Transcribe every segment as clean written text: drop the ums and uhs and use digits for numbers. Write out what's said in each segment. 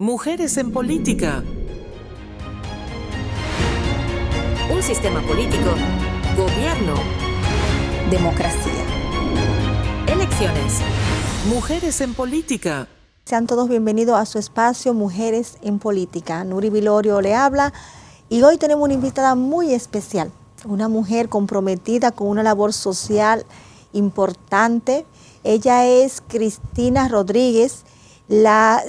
Mujeres en política. Un sistema político, gobierno, democracia. Elecciones. Mujeres en política. Sean todos bienvenidos a su espacio Mujeres en Política. Nuri Vilorio le habla y hoy tenemos una invitada muy especial, una mujer comprometida con una labor social importante. Ella es Cristina Rodríguez, la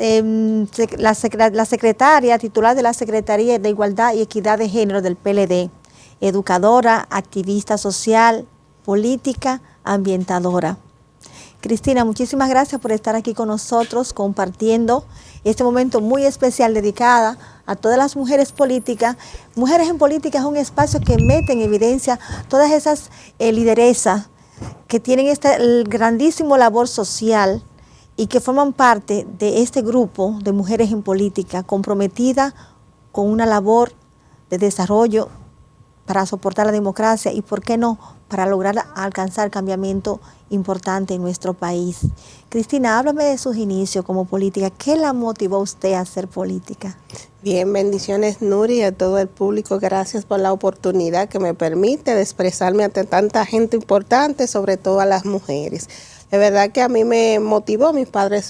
secretaria titular de la Secretaría de Igualdad y Equidad de Género del PLD, educadora, activista social, política, ambientadora. Cristina, muchísimas gracias por estar aquí con nosotros compartiendo este momento muy especial dedicada a todas las mujeres políticas. Mujeres en Política es un espacio que mete en evidencia todas esas lideresas que tienen esta grandísima labor social y que forman parte de este grupo de Mujeres en Política comprometida con una labor de desarrollo para soportar la democracia y, por qué no, para lograr alcanzar cambiamiento importante en nuestro país. Cristina, háblame de sus inicios como política. ¿Qué la motivó a usted a hacer política? Bien, bendiciones, Nuri, y a todo el público. Gracias por la oportunidad que me permite de expresarme ante tanta gente importante, sobre todo a las mujeres. De verdad que a mí me motivó, mis padres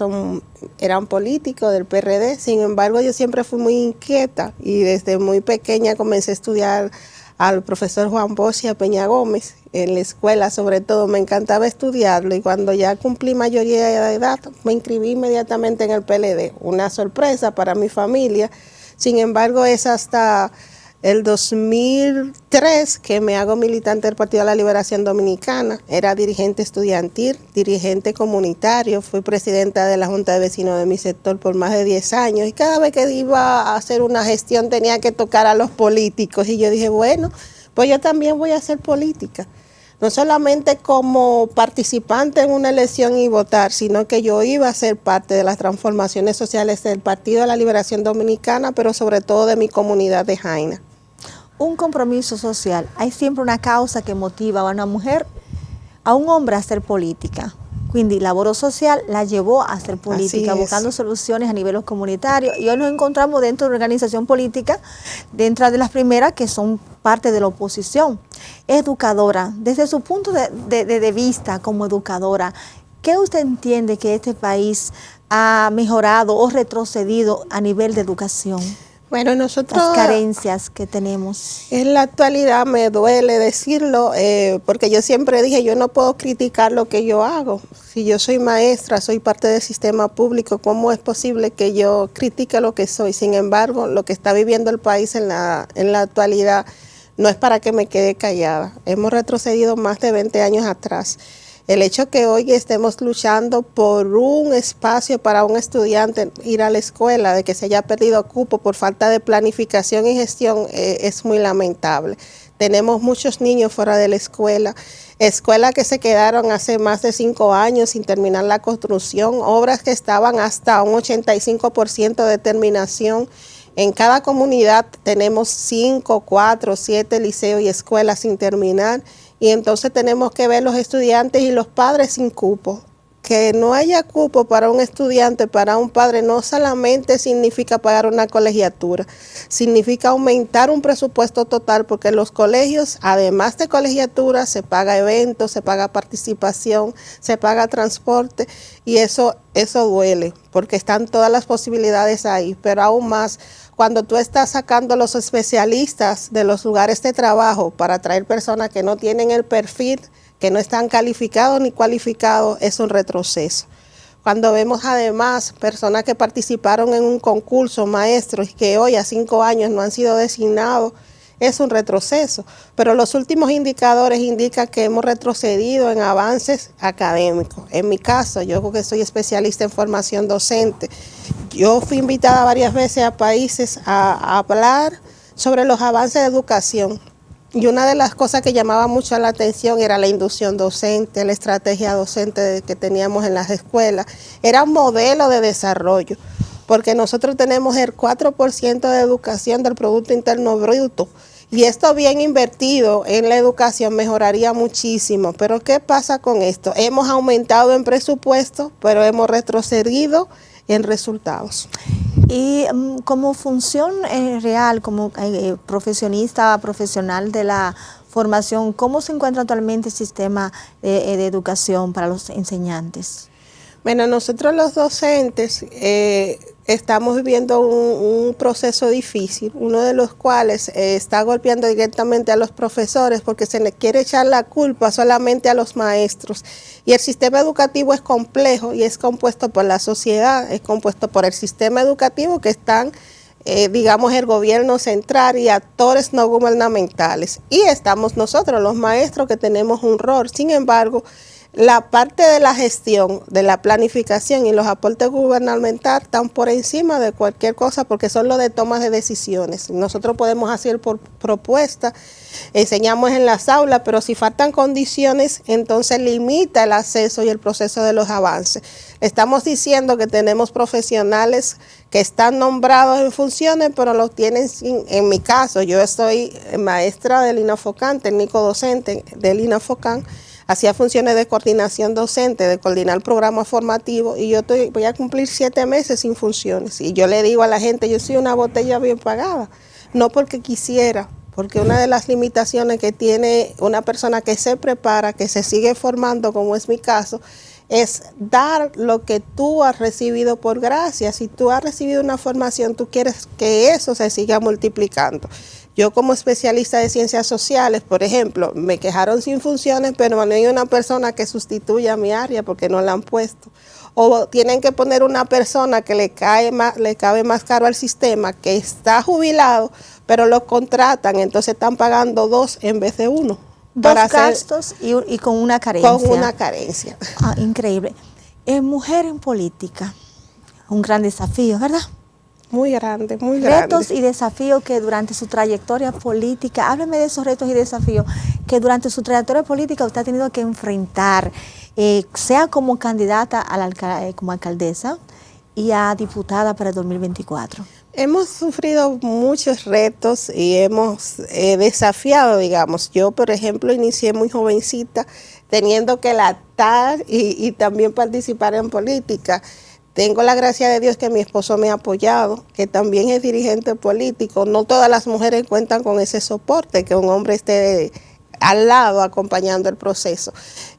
eran políticos del PRD, sin embargo yo siempre fui muy inquieta y desde muy pequeña comencé a estudiar al profesor Juan Bosch y a Peña Gómez en la escuela, sobre todo me encantaba estudiarlo, y cuando ya cumplí mayoría de edad me inscribí inmediatamente en el PLD, una sorpresa para mi familia. Sin embargo es hasta el 2003 que me hago militante del Partido de la Liberación Dominicana. Era dirigente estudiantil, dirigente comunitario, fui presidenta de la Junta de Vecinos de mi sector por más de 10 años, y cada vez que iba a hacer una gestión tenía que tocar a los políticos, y yo dije, bueno, pues yo también voy a hacer política. No solamente como participante en una elección y votar, sino que yo iba a ser parte de las transformaciones sociales del Partido de la Liberación Dominicana, pero sobre todo de mi comunidad de Jaina. Un compromiso social. Hay siempre una causa que motiva a una mujer, a un hombre a hacer política. Quindi el laboro social la llevó a hacer política, buscando soluciones a niveles comunitarios. Y hoy nos encontramos dentro de una organización política, dentro de las primeras que son parte de la oposición. Educadora, desde su punto de vista como educadora, ¿qué usted entiende que este país ha mejorado o retrocedido a nivel de educación? Bueno, nosotros, las carencias que tenemos. En la actualidad me duele decirlo, porque yo siempre dije, yo no puedo criticar lo que yo hago. Si yo soy maestra, soy parte del sistema público, ¿cómo es posible que yo critique lo que soy? Sin embargo, lo que está viviendo el país en la actualidad no es para que me quede callada. Hemos retrocedido más de 20 años atrás. El hecho que hoy estemos luchando por un espacio para un estudiante ir a la escuela, de que se haya perdido cupo por falta de planificación y gestión, es muy lamentable. Tenemos muchos niños fuera de la escuela, escuelas que se quedaron hace más de 5 años sin terminar la construcción, obras que estaban hasta un 85% de terminación. En cada comunidad tenemos 5, 4, 7 liceos y escuelas sin terminar. Y entonces tenemos que ver los estudiantes y los padres sin cupo. Que no haya cupo para un estudiante, para un padre, no solamente significa pagar una colegiatura, significa aumentar un presupuesto total, porque en los colegios, además de colegiatura, se paga eventos, se paga participación, se paga transporte, y eso duele, porque están todas las posibilidades ahí, pero aún más cuando tú estás sacando los especialistas de los lugares de trabajo para traer personas que no tienen el perfil, que no están calificados ni cualificados, es un retroceso. Cuando vemos además personas que participaron en un concurso, maestros, que hoy a 5 años no han sido designados, es un retroceso. Pero los últimos indicadores indican que hemos retrocedido en avances académicos. En mi caso, yo que soy especialista en formación docente, yo fui invitada varias veces a países a hablar sobre los avances de educación. Y una de las cosas que llamaba mucho la atención era la inducción docente, la estrategia docente que teníamos en las escuelas. Era un modelo de desarrollo, porque nosotros tenemos el 4% de educación del Producto Interno Bruto. Y esto bien invertido en la educación mejoraría muchísimo. Pero ¿qué pasa con esto? Hemos aumentado en presupuesto, pero hemos retrocedido en resultados. Y como función real, como profesionista, profesional de la formación, ¿cómo se encuentra actualmente el sistema de educación para los enseñantes? Bueno, nosotros los docentes estamos viviendo un proceso difícil, uno de los cuales está golpeando directamente a los profesores porque se les quiere echar la culpa solamente a los maestros. Y el sistema educativo es complejo y es compuesto por la sociedad, es compuesto por el sistema educativo que están, digamos, el gobierno central y actores no gubernamentales. Y estamos nosotros, los maestros, que tenemos un rol. Sin embargo, la parte de la gestión, de la planificación y los aportes gubernamentales están por encima de cualquier cosa porque son los de tomas de decisiones. Nosotros podemos hacer por propuesta, enseñamos en las aulas, pero si faltan condiciones, entonces limita el acceso y el proceso de los avances. Estamos diciendo que tenemos profesionales que están nombrados en funciones, pero los tienen en mi caso, yo soy maestra del INAFOCAN, técnico docente del INAFOCAN, hacía funciones de coordinación docente, de coordinar programas formativos, y yo voy a cumplir 7 meses sin funciones. Y yo le digo a la gente, yo soy una botella bien pagada, no porque quisiera, porque una de las limitaciones que tiene una persona que se prepara, que se sigue formando, como es mi caso, es dar lo que tú has recibido por gracia. Si tú has recibido una formación, tú quieres que eso se siga multiplicando. Yo como especialista de ciencias sociales, por ejemplo, me quejaron sin funciones, pero no hay una persona que sustituya mi área porque no la han puesto. O tienen que poner una persona que le cabe más caro al sistema, que está jubilado, pero lo contratan, entonces están pagando 2 en vez de 1. Dos gastos y con una carencia. Con una carencia. Ah, increíble. Mujer en política, un gran desafío, ¿verdad? Muy grande, muy grande. Retos y desafíos que durante su trayectoria política, hábleme de esos retos y desafíos que durante su trayectoria política usted ha tenido que enfrentar, sea como candidata a como alcaldesa y a diputada para el 2024. Hemos sufrido muchos retos y hemos desafiado, digamos. Yo, por ejemplo, inicié muy jovencita, teniendo que lactar y también participar en política. Tengo la gracia de Dios que mi esposo me ha apoyado, que también es dirigente político. No todas las mujeres cuentan con ese soporte, que un hombre esté al lado acompañando el proceso.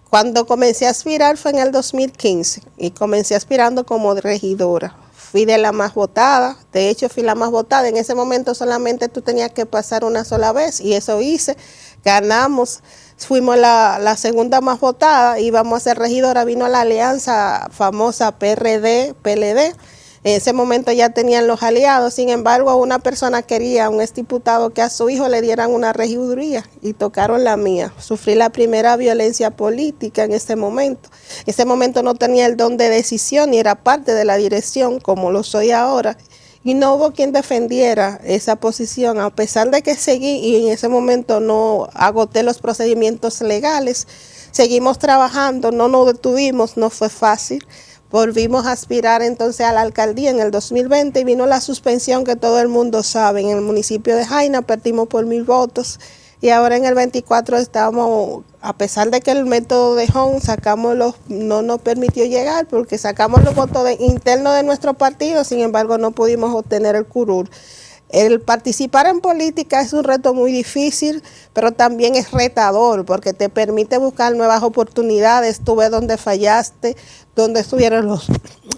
Cuando comencé a aspirar fue en el 2015 y comencé aspirando como regidora. Fui de la más votada, de hecho fui la más votada. En ese momento solamente tú tenías que pasar una sola vez y eso hice. Ganamos, fuimos la segunda más votada, íbamos a ser regidora, vino la alianza famosa PRD-PLD. En ese momento ya tenían los aliados, sin embargo una persona quería, un exdiputado, que a su hijo le dieran una regiduría y tocaron la mía. Sufrí la primera violencia política en ese momento. En ese momento no tenía el don de decisión ni era parte de la dirección como lo soy ahora. Y no hubo quien defendiera esa posición, a pesar de que seguí y en ese momento no agoté los procedimientos legales. Seguimos trabajando, no nos detuvimos, no fue fácil. Volvimos a aspirar entonces a la alcaldía en el 2020 y vino la suspensión que todo el mundo sabe. En el municipio de Jaina perdimos por 1000 votos y ahora en el 24 estamos, a pesar de que el método de Home no nos permitió llegar porque sacamos los votos internos de nuestro partido, sin embargo no pudimos obtener el curul. El participar en política es un reto muy difícil, pero también es retador porque te permite buscar nuevas oportunidades. Tú ves dónde fallaste, dónde estuvieron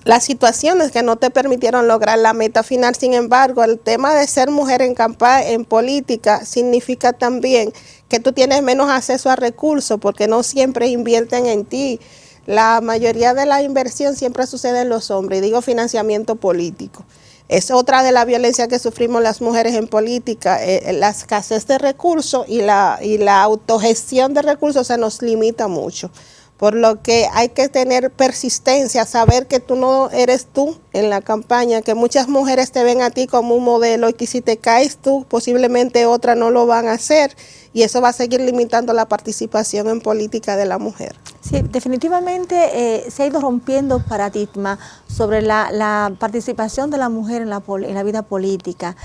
las situaciones que no te permitieron lograr la meta final. Sin embargo, el tema de ser mujer en política significa también que tú tienes menos acceso a recursos porque no siempre invierten en ti. La mayoría de la inversión siempre sucede en los hombres, y digo financiamiento político. Es otra de la violencia que sufrimos las mujeres en política, la escasez de recursos y la autogestión de recursos se nos limita mucho. Por lo que hay que tener persistencia, saber que tú no eres tú en la campaña, que muchas mujeres te ven a ti como un modelo y que si te caes tú, posiblemente otras no lo van a hacer y eso va a seguir limitando la participación en política de la mujer. Sí, definitivamente se ha ido rompiendo paradigma sobre la participación de la mujer en la vida política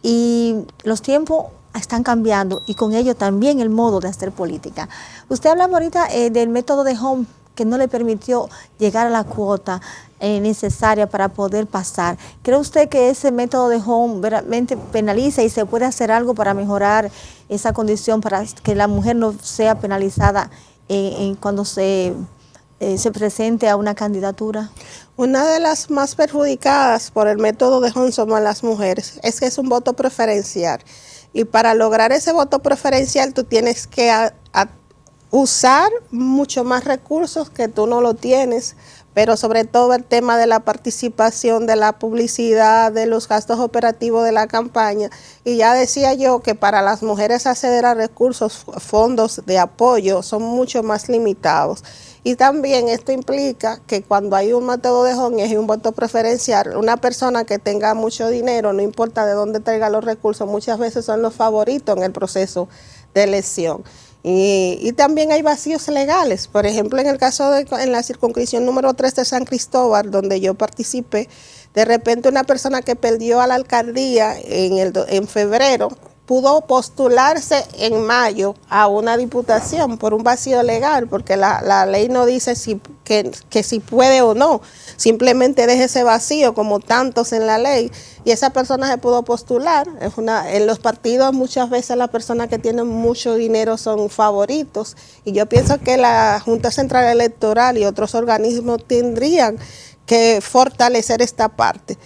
y los tiempos están cambiando y con ello también el modo de hacer política. Usted hablaba ahorita del método de Home, que no le permitió llegar a la cuota necesaria para poder pasar. ¿Cree usted que ese método de home realmente penaliza y se puede hacer algo para mejorar esa condición, para que la mujer no sea penalizada cuando se presente a una candidatura? Una de las más perjudicadas por el método de home somos las mujeres. Es que es un voto preferencial. Y para lograr ese voto preferencial tú tienes que usar mucho más recursos que tú no lo tienes, pero sobre todo el tema de la participación, de la publicidad, de los gastos operativos de la campaña. Y ya decía yo que para las mujeres acceder a recursos, fondos de apoyo son mucho más limitados. Y también esto implica que cuando hay un método de home y un voto preferencial, una persona que tenga mucho dinero, no importa de dónde traiga los recursos, muchas veces son los favoritos en el proceso de elección. Y también hay vacíos legales. Por ejemplo, en el caso en la circunscripción número 3 de San Cristóbal, donde yo participé, de repente una persona que perdió a la alcaldía en febrero, pudo postularse en mayo a una diputación por un vacío legal, porque la ley no dice que si puede o no, simplemente deja ese vacío como tantos en la ley, y esa persona se pudo postular. En los partidos muchas veces las personas que tienen mucho dinero son favoritos, y yo pienso que la Junta Central Electoral y otros organismos tendrían que fortalecer esta parte.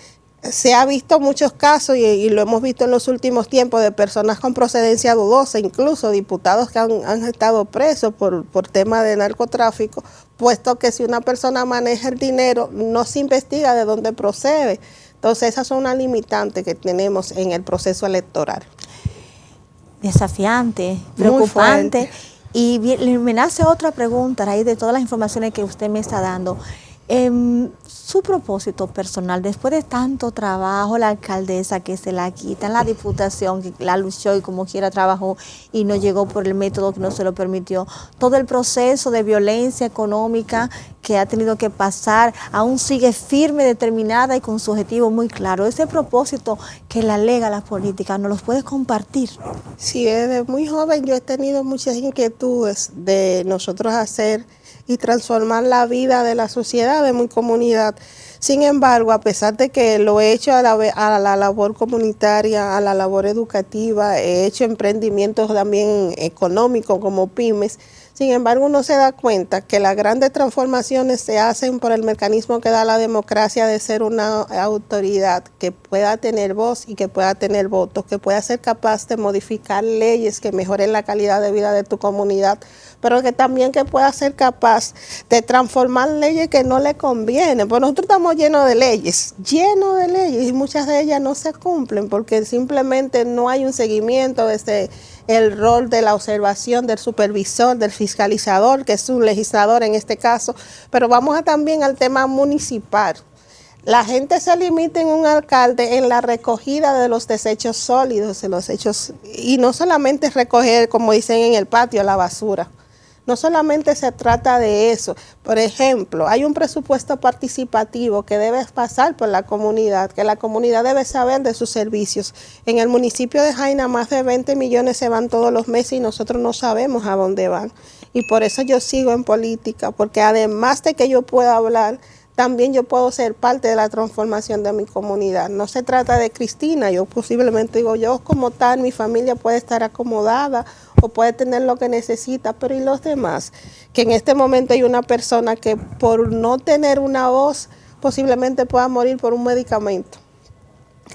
Se ha visto muchos casos y lo hemos visto en los últimos tiempos de personas con procedencia dudosa, incluso diputados que han estado presos por temas de narcotráfico, puesto que si una persona maneja el dinero no se investiga de dónde procede. Entonces esas son unas limitantes que tenemos en el proceso electoral. Desafiante, preocupante. Y me nace otra pregunta a raíz de todas las informaciones que usted me está dando. Su propósito personal, después de tanto trabajo, la alcaldesa que se la quitan, la diputación que la luchó y como quiera trabajó y no llegó por el método que no se lo permitió, todo el proceso de violencia económica que ha tenido que pasar, aún sigue firme, determinada y con su objetivo muy claro. Ese propósito que la lega la política, ¿nos los puedes compartir? Sí, desde muy joven yo he tenido muchas inquietudes de nosotros hacer y transformar la vida de la sociedad, de mi comunidad. Sin embargo, a pesar de que lo he hecho a la labor comunitaria, a la labor educativa, he hecho emprendimientos también económicos como pymes, sin embargo uno se da cuenta que las grandes transformaciones se hacen por el mecanismo que da la democracia de ser una autoridad que pueda tener voz y que pueda tener votos, que pueda ser capaz de modificar leyes que mejoren la calidad de vida de tu comunidad, pero que también que pueda ser capaz de transformar leyes que no le convienen. Pues nosotros estamos llenos de leyes, y muchas de ellas no se cumplen porque simplemente no hay un seguimiento desde el rol de la observación del supervisor, del fiscalizador, que es un legislador en este caso. Pero vamos también al tema municipal. La gente se limita en un alcalde en la recogida de los desechos sólidos, y no solamente recoger, como dicen en el patio, la basura. No solamente se trata de eso. Por ejemplo, hay un presupuesto participativo que debe pasar por la comunidad, que la comunidad debe saber de sus servicios. En el municipio de Jaina más de 20 millones se van todos los meses y nosotros no sabemos a dónde van. Y por eso yo sigo en política, porque además de que yo pueda hablar, también yo puedo ser parte de la transformación de mi comunidad. No se trata de Cristina, yo posiblemente digo, yo como tal, mi familia puede estar acomodada o puede tener lo que necesita, pero ¿y los demás? Que en este momento hay una persona que por no tener una voz posiblemente pueda morir por un medicamento.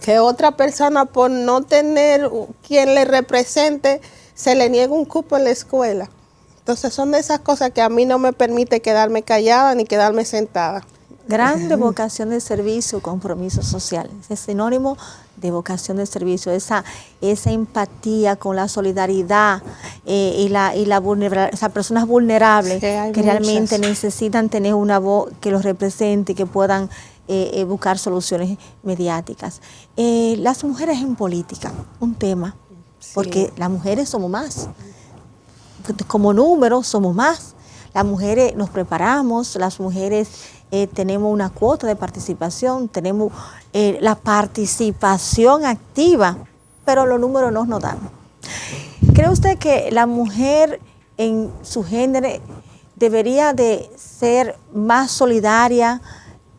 Que otra persona por no tener quien le represente se le niega un cupo en la escuela. Entonces son de esas cosas que a mí no me permite quedarme callada ni quedarme sentada. Grande vocación de servicio, compromiso social. Es sinónimo de vocación de servicio, esa empatía con la solidaridad y la vulnerabilidad, o sea, personas vulnerables que realmente necesitan tener una voz que los represente y que puedan buscar soluciones mediáticas. Las mujeres en política, un tema, porque las mujeres somos más. Como número somos más. Las mujeres nos preparamos, las mujeres tenemos una cuota de participación, tenemos la participación activa, pero los números no nos dan. ¿Cree usted que la mujer en su género debería de ser más solidaria,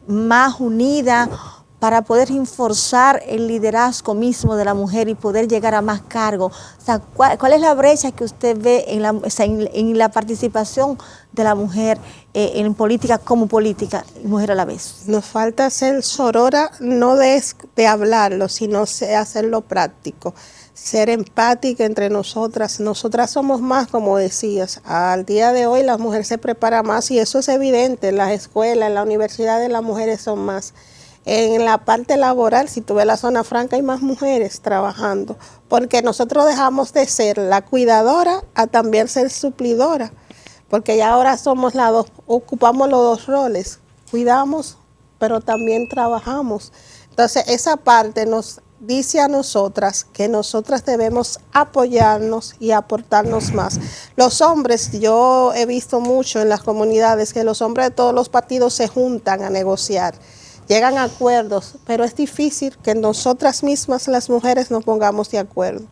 más unida, para poder reforzar el liderazgo mismo de la mujer y poder llegar a más cargos? O sea, ¿cuál es la brecha que usted ve en la participación de la mujer en política como política y mujer a la vez? Nos falta ser sorora, no de hablarlo, sino hacerlo práctico, ser empática entre nosotras. Nosotras somos más, como decías. Al día de hoy la mujer se prepara más y eso es evidente. En las escuelas, en la universidad, las mujeres son más. En la parte laboral, si tú ves la zona franca, hay más mujeres trabajando, porque nosotros dejamos de ser la cuidadora a también ser suplidora, porque ya ahora somos las dos, ocupamos los dos roles, cuidamos, pero también trabajamos. Entonces, esa parte nos dice a nosotras que nosotras debemos apoyarnos y aportarnos más. Los hombres, yo he visto mucho en las comunidades que los hombres de todos los partidos se juntan a negociar, llegan a acuerdos, pero es difícil que nosotras mismas, las mujeres, nos pongamos de acuerdo.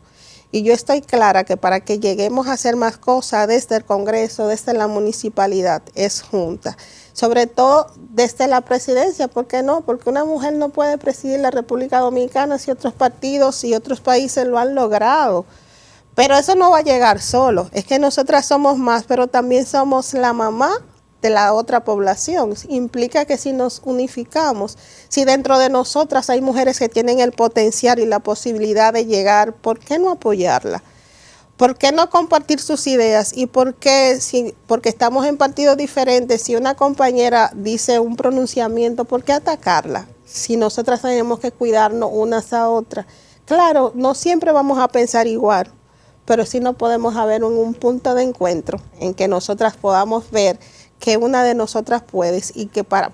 Y yo estoy clara que para que lleguemos a hacer más cosas desde el Congreso, desde la municipalidad, es junta. Sobre todo desde la presidencia, ¿por qué no? Porque una mujer no puede presidir la República Dominicana si otros partidos y otros países lo han logrado. Pero eso no va a llegar solo. Es que nosotras somos más, pero también somos la mamá de la otra población. Implica que si nos unificamos, si dentro de nosotras hay mujeres que tienen el potencial y la posibilidad de llegar, ¿por qué no apoyarla? ¿Por qué no compartir sus ideas? ¿Y por qué, porque estamos en partidos diferentes, si una compañera dice un pronunciamiento, ¿por qué atacarla? Si nosotras tenemos que cuidarnos unas a otras. Claro, no siempre vamos a pensar igual, pero sí no podemos haber un punto de encuentro en que nosotras podamos ver que una de nosotras puede y que para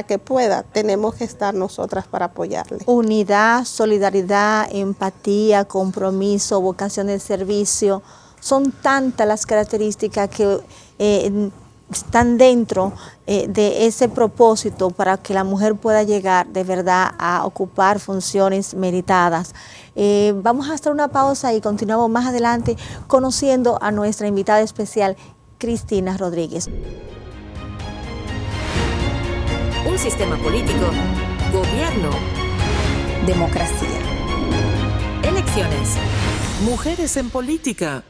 que pueda tenemos que estar nosotras para apoyarle. Unidad, solidaridad, empatía, compromiso, vocación de servicio, son tantas las características que están dentro de ese propósito para que la mujer pueda llegar de verdad a ocupar funciones meritadas. Vamos a hacer una pausa y continuamos más adelante conociendo a nuestra invitada especial, Cristina Rodríguez. Un sistema político, gobierno, democracia, elecciones. Mujeres en política.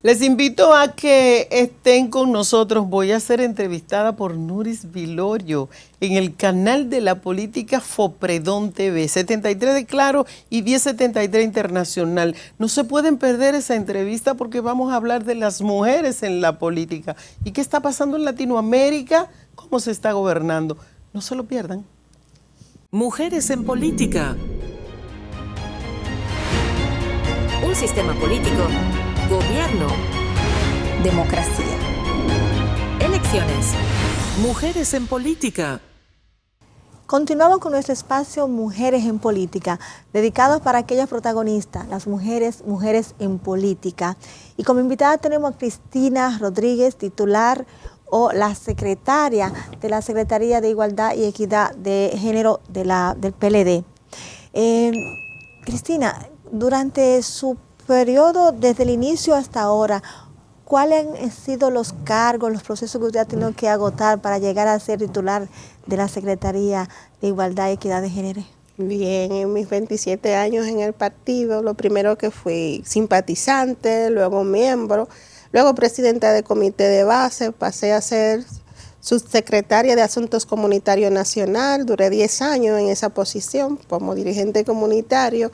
Les invito a que estén con nosotros. Voy a ser entrevistada por Nuris Vilorio en el canal de la política Fopredón TV, 73 de Claro y 1073 Internacional. No se pueden perder esa entrevista porque vamos a hablar de las mujeres en la política y qué está pasando en Latinoamérica, cómo se está gobernando. No se lo pierdan. Mujeres en política. Un sistema político, gobierno, democracia, elecciones. Mujeres en política. Continuamos con nuestro espacio Mujeres en Política, dedicados para aquellas protagonistas, las mujeres en política. Y como invitada tenemos a Cristina Rodríguez, titular o la secretaria de la Secretaría de Igualdad y Equidad de Género del PLD. Cristina, durante su periodo, desde el inicio hasta ahora, ¿cuáles han sido los cargos, los procesos que usted ha tenido que agotar para llegar a ser titular de la Secretaría de Igualdad y Equidad de Género? Bien, en mis 27 años en el partido, lo primero que fui simpatizante, luego miembro, luego presidenta de comité de base, pasé a ser subsecretaria de Asuntos Comunitarios Nacional, duré 10 años en esa posición como dirigente comunitario.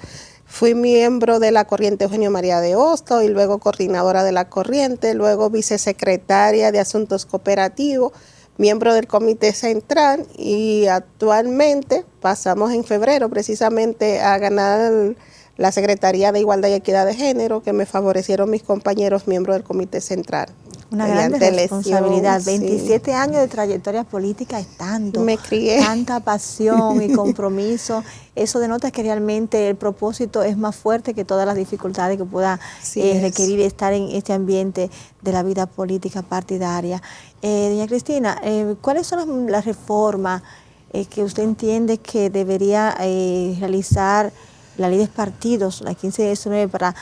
Fui miembro de la Corriente Eugenio María de Hostos y luego coordinadora de la Corriente, luego vicesecretaria de Asuntos Cooperativos, miembro del Comité Central y actualmente pasamos en febrero precisamente a ganar la Secretaría de Igualdad y Equidad de Género, que me favorecieron mis compañeros miembros del Comité Central. Una gran responsabilidad, 27 años de trayectoria política es tanto, me crié. Tanta pasión y compromiso, eso denota que realmente el propósito es más fuerte que todas las dificultades que pueda requerir estar en este ambiente de la vida política partidaria. Doña Cristina, ¿cuáles son las reformas que usted entiende que debería realizar la ley de partidos, la 1519, para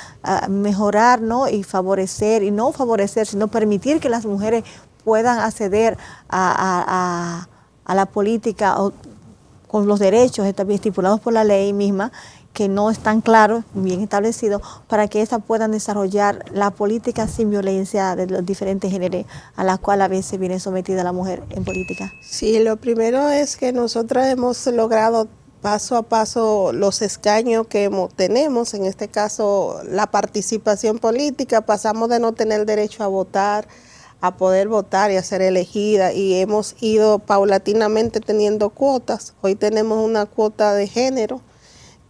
mejorar, ¿no? Y favorecer, y no favorecer, sino permitir que las mujeres puedan acceder a la política con los derechos estipulados por la ley misma, que no están claros, bien establecidos, para que éstas puedan desarrollar la política sin violencia de los diferentes géneros a la cual a veces viene sometida la mujer en política. Sí, lo primero es que nosotras hemos logrado paso a paso los escaños que tenemos, en este caso la participación política. Pasamos de no tener derecho a votar a poder votar y a ser elegida, y hemos ido paulatinamente teniendo cuotas. Hoy tenemos una cuota de género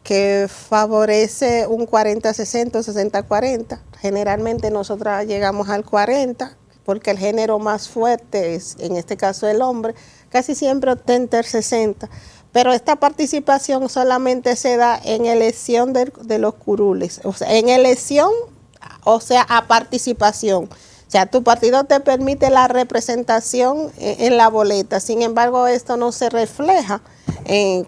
que favorece un 40-60, 60-40. Generalmente nosotras llegamos al 40, porque el género más fuerte es, en este caso, el hombre, casi siempre ostenta el 60. Pero esta participación solamente se da en elección de los curules, o sea, en elección, o sea, a participación. O sea, tu partido te permite la representación en la boleta, sin embargo, esto no se refleja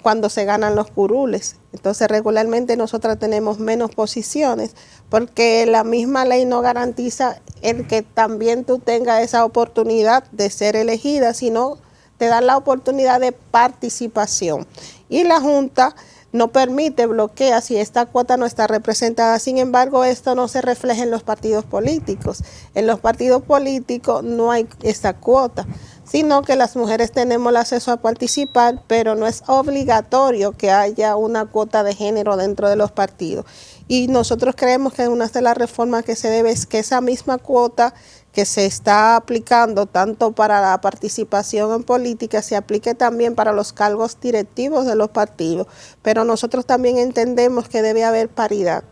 cuando se ganan los curules. Entonces, regularmente nosotras tenemos menos posiciones, porque la misma ley no garantiza el que también tú tengas esa oportunidad de ser elegida, sino te da la oportunidad de participación. Y la Junta no permite, bloquea si esta cuota no está representada. Sin embargo, esto no se refleja en los partidos políticos. En los partidos políticos no hay esta cuota, sino que las mujeres tenemos el acceso a participar, pero no es obligatorio que haya una cuota de género dentro de los partidos. Y nosotros creemos que una de las reformas que se debe es que esa misma cuota que se está aplicando tanto para la participación en política se aplique también para los cargos directivos de los partidos. Pero nosotros también entendemos que debe haber paridad.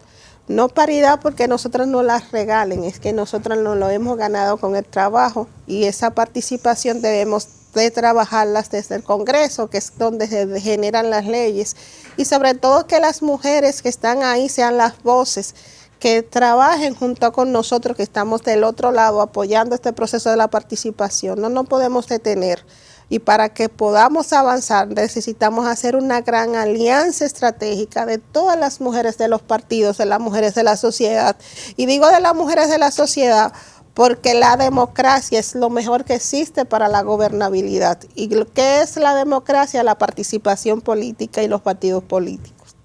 No paridad porque nosotros no las regalen, es que nosotros no lo hemos ganado con el trabajo, y esa participación debemos de trabajarlas desde el Congreso, que es donde se generan las leyes, y sobre todo que las mujeres que están ahí sean las voces que trabajen junto con nosotros, que estamos del otro lado apoyando este proceso de la participación. No nos podemos detener, y para que podamos avanzar necesitamos hacer una gran alianza estratégica de todas las mujeres de los partidos, de las mujeres de la sociedad. Y digo de las mujeres de la sociedad porque la democracia es lo mejor que existe para la gobernabilidad. ¿Y qué es la democracia? La participación política y los partidos políticos.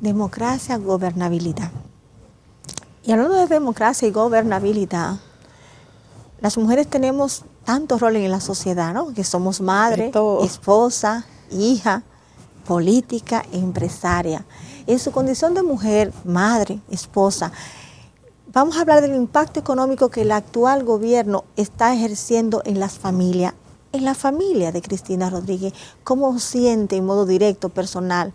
Democracia, gobernabilidad. Y hablando de democracia y gobernabilidad, las mujeres tenemos tantos roles en la sociedad, ¿no? Que somos madre, esposa, hija, política, empresaria. En su condición de mujer, madre, esposa, vamos a hablar del impacto económico que el actual gobierno está ejerciendo en las familias. En la familia de Cristina Rodríguez, ¿cómo siente en modo directo, personal,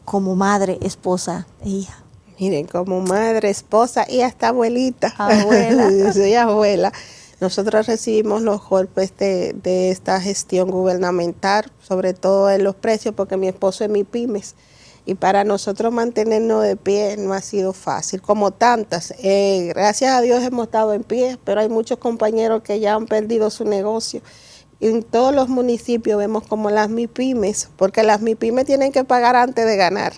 como madre, esposa e hija? Miren, como madre, esposa y hasta abuelita. Abuela. Soy abuela. Nosotros recibimos los golpes de esta gestión gubernamental, sobre todo en los precios, porque mi esposo es MIPYMES. Y para nosotros mantenernos de pie no ha sido fácil, como tantas. Gracias a Dios hemos estado en pie, pero hay muchos compañeros que ya han perdido su negocio. En todos los municipios vemos como las MIPYMES, porque las MIPYMES tienen que pagar antes de ganar.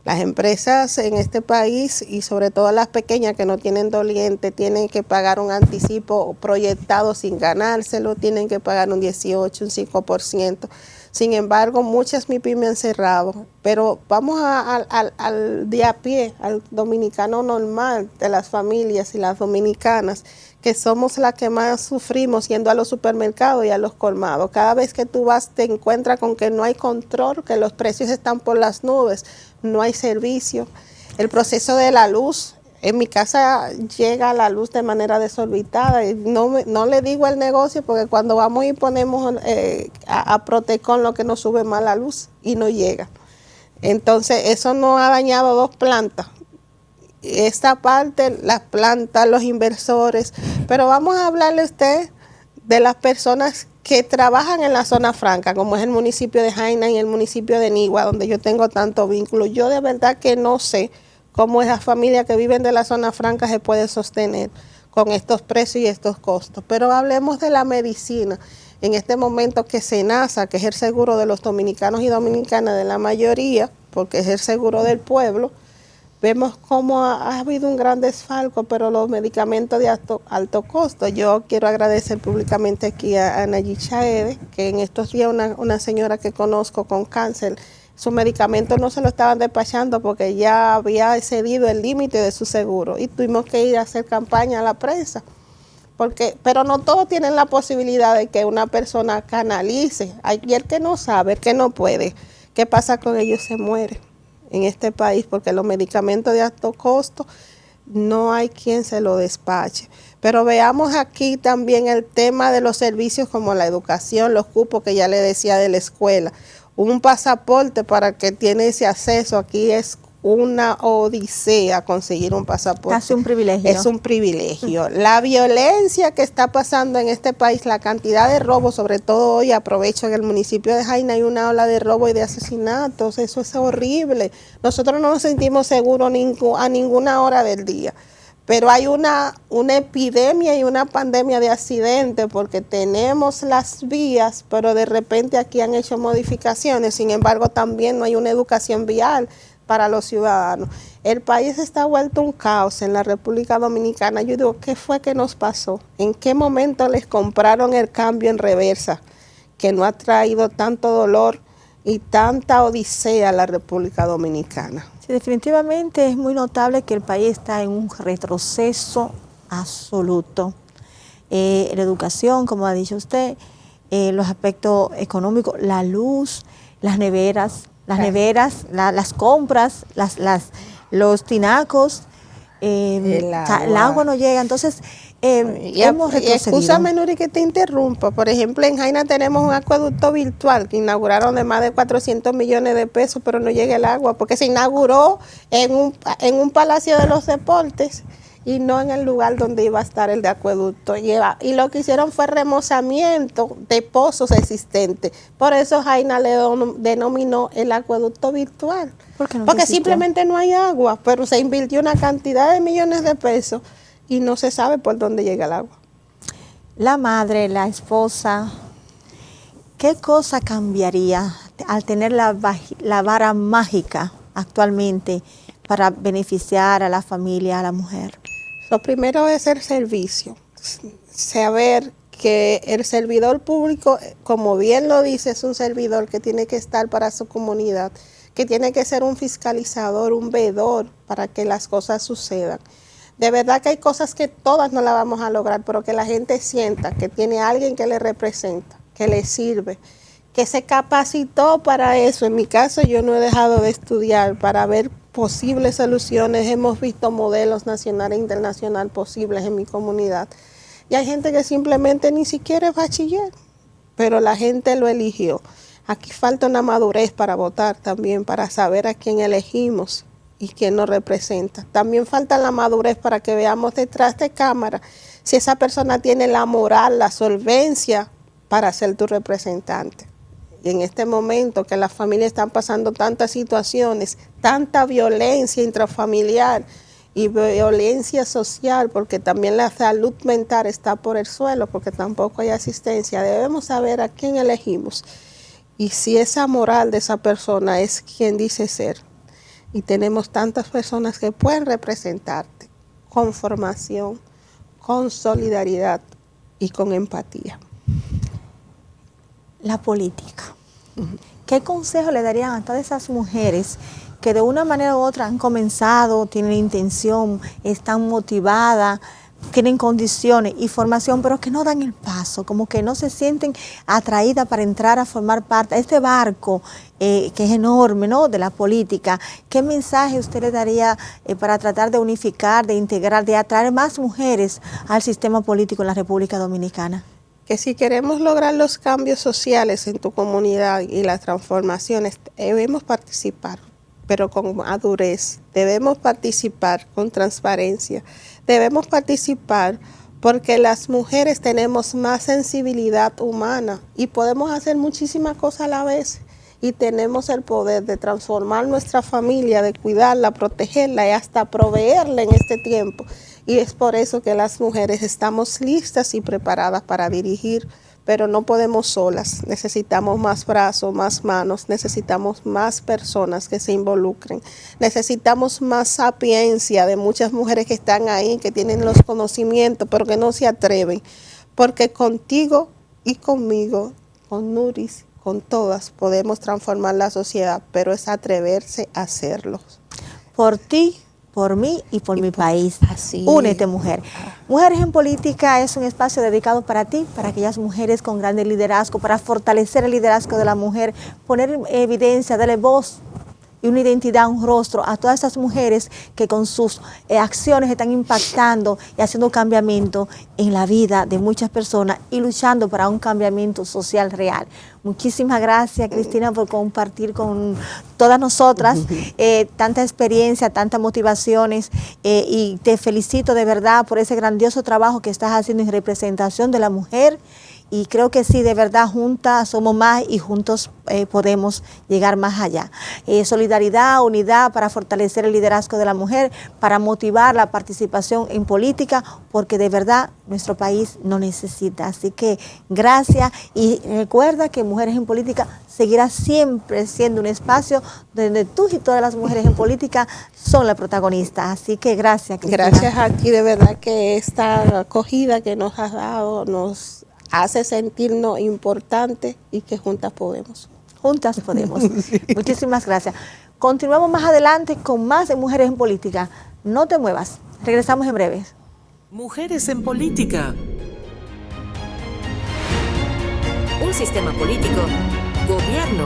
Las empresas en este país, y sobre todo las pequeñas que no tienen doliente, tienen que pagar un anticipo proyectado sin ganárselo, tienen que pagar un 18, un 5%. Sin embargo, muchas MIPYMES han cerrado, pero vamos al de a pie, al dominicano normal de las familias y las dominicanas, que somos las que más sufrimos yendo a los supermercados y a los colmados. Cada vez que tú vas te encuentras con que no hay control, que los precios están por las nubes, no hay servicio. El proceso de la luz, en mi casa llega la luz de manera desorbitada, y no le digo el negocio porque cuando vamos y ponemos a Protecon lo que nos sube más la luz y no llega. Entonces eso nos ha dañado 2 plantas. Esta parte, las plantas, los inversores, pero vamos a hablarle a usted de las personas que trabajan en la zona franca, como es el municipio de Jaina y el municipio de Nigua, donde yo tengo tanto vínculo. Yo de verdad que no sé cómo esas familias que viven de la zona franca se pueden sostener con estos precios y estos costos. Pero hablemos de la medicina. En este momento que SENASA, que es el seguro de los dominicanos y dominicanas, de la mayoría, porque es el seguro del pueblo, vemos cómo ha habido un gran desfalco, pero los medicamentos de alto costo. Yo quiero agradecer públicamente aquí a Nayib Chaede, que en estos días una señora que conozco con cáncer, su medicamento no se lo estaban despachando porque ya había excedido el límite de su seguro y tuvimos que ir a hacer campaña a la prensa. Pero no todos tienen la posibilidad de que una persona canalice. Y el que no sabe, el que no puede, ¿qué pasa con ellos? Se muere en este país porque los medicamentos de alto costo no hay quien se lo despache. Pero veamos aquí también el tema de los servicios como la educación, los cupos que ya le decía de la escuela. Un pasaporte para que tiene ese acceso aquí es una odisea conseguir un pasaporte. Casi un privilegio. Es un privilegio. La violencia que está pasando en este país, la cantidad de robos, sobre todo hoy, aprovecho en el municipio de Jaina hay una ola de robo y de asesinatos, eso es horrible. Nosotros no nos sentimos seguros a ninguna hora del día. Pero hay una epidemia y una pandemia de accidentes porque tenemos las vías, pero de repente aquí han hecho modificaciones. Sin embargo, también no hay una educación vial para los ciudadanos. El país está vuelto un caos en la República Dominicana. Yo digo, ¿qué fue que nos pasó? ¿En qué momento les compraron el cambio en reversa que no ha traído tanto dolor y tanta odisea a la República Dominicana? Sí, definitivamente es muy notable que el país está en un retroceso absoluto. La educación, como ha dicho usted, los aspectos económicos, la luz, las neveras, las compras, los tinacos, el agua no llega. Entonces, hemos retrocedido. Excúsame, Nuri, que te interrumpa. Por ejemplo, en Jaina tenemos un acueducto virtual que inauguraron de más de 400 millones de pesos, pero no llega el agua, porque se inauguró en un palacio de los deportes y no en el lugar donde iba a estar el de acueducto. Y lo que hicieron fue remozamiento de pozos existentes. Por eso Jaina le denominó el acueducto virtual. Porque simplemente no hay agua, pero se invirtió una cantidad de millones de pesos y no se sabe por dónde llega el agua. La madre, la esposa, ¿qué cosa cambiaría al tener la vara mágica actualmente para beneficiar a la familia, a la mujer? Lo primero es el servicio, saber que el servidor público, como bien lo dice, es un servidor que tiene que estar para su comunidad, que tiene que ser un fiscalizador, un veedor para que las cosas sucedan. De verdad que hay cosas que todas no las vamos a lograr, pero que la gente sienta que tiene a alguien que le representa, que le sirve, que se capacitó para eso. En mi caso, yo no he dejado de estudiar para ver posibles soluciones. Hemos visto modelos nacional e internacional posibles en mi comunidad. Y hay gente que simplemente ni siquiera es bachiller, pero la gente lo eligió. Aquí falta una madurez para votar también, para saber a quién elegimos y quién nos representa. También falta la madurez para que veamos detrás de cámara si esa persona tiene la moral, la solvencia para ser tu representante. Y en este momento que las familias están pasando tantas situaciones, tanta violencia intrafamiliar y violencia social, porque también la salud mental está por el suelo, porque tampoco hay asistencia, debemos saber a quién elegimos y si esa moral de esa persona es quien dice ser. Y tenemos tantas personas que pueden representarte con formación, con solidaridad y con empatía. La política. ¿Qué consejo le darían a todas esas mujeres que de una manera u otra han comenzado, tienen intención, están motivadas, tienen condiciones y formación, pero que no dan el paso, como que no se sienten atraídas para entrar a formar parte de este barco que es enorme, ¿no?, de la política? ¿Qué mensaje usted le daría para tratar de unificar, de integrar, de atraer más mujeres al sistema político en la República Dominicana? Que si queremos lograr los cambios sociales en tu comunidad y las transformaciones, debemos participar, pero con madurez. Debemos participar con transparencia. Debemos participar porque las mujeres tenemos más sensibilidad humana y podemos hacer muchísimas cosas a la vez. Y tenemos el poder de transformar nuestra familia, de cuidarla, protegerla y hasta proveerla en este tiempo. Y es por eso que las mujeres estamos listas y preparadas para dirigir pero no podemos solas. Necesitamos más brazos, más manos, necesitamos más personas que se involucren. Necesitamos más sapiencia de muchas mujeres que están ahí, que tienen los conocimientos, pero que no se atreven. Porque contigo y conmigo, con Nuris, con todas, podemos transformar la sociedad, pero es atreverse a hacerlo. Por ti, por mí y por mi país. Así Únete, es. mujer. Mujeres en Política es un espacio dedicado para ti, para aquellas mujeres con grande liderazgo, para fortalecer el liderazgo de la mujer, poner en evidencia, darle voz y una identidad, un rostro a todas esas mujeres que con sus acciones están impactando y haciendo cambiamiento en la vida de muchas personas y luchando para un cambiamiento social real. Muchísimas gracias, Cristina, por compartir con todas nosotras tanta experiencia, tantas motivaciones y te felicito de verdad por ese grandioso trabajo que estás haciendo en representación de la mujer. Y creo que sí, de verdad, juntas somos más y juntos podemos llegar más allá. Solidaridad, unidad para fortalecer el liderazgo de la mujer, para motivar la participación en política, porque de verdad nuestro país lo necesita. Así que gracias y recuerda que Mujeres en Política seguirá siempre siendo un espacio donde tú y todas las mujeres en política son las protagonistas. Así que gracias, Cristina. Gracias a ti, de verdad que esta acogida que nos has dado nos hace sentirnos importantes y que juntas podemos. Juntas podemos. Sí. Muchísimas gracias. Continuamos más adelante con más de Mujeres en Política. No te muevas. Regresamos en breve. Mujeres en Política. Un sistema político, gobierno,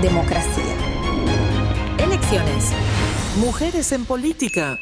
democracia. elecciones. Mujeres en Política.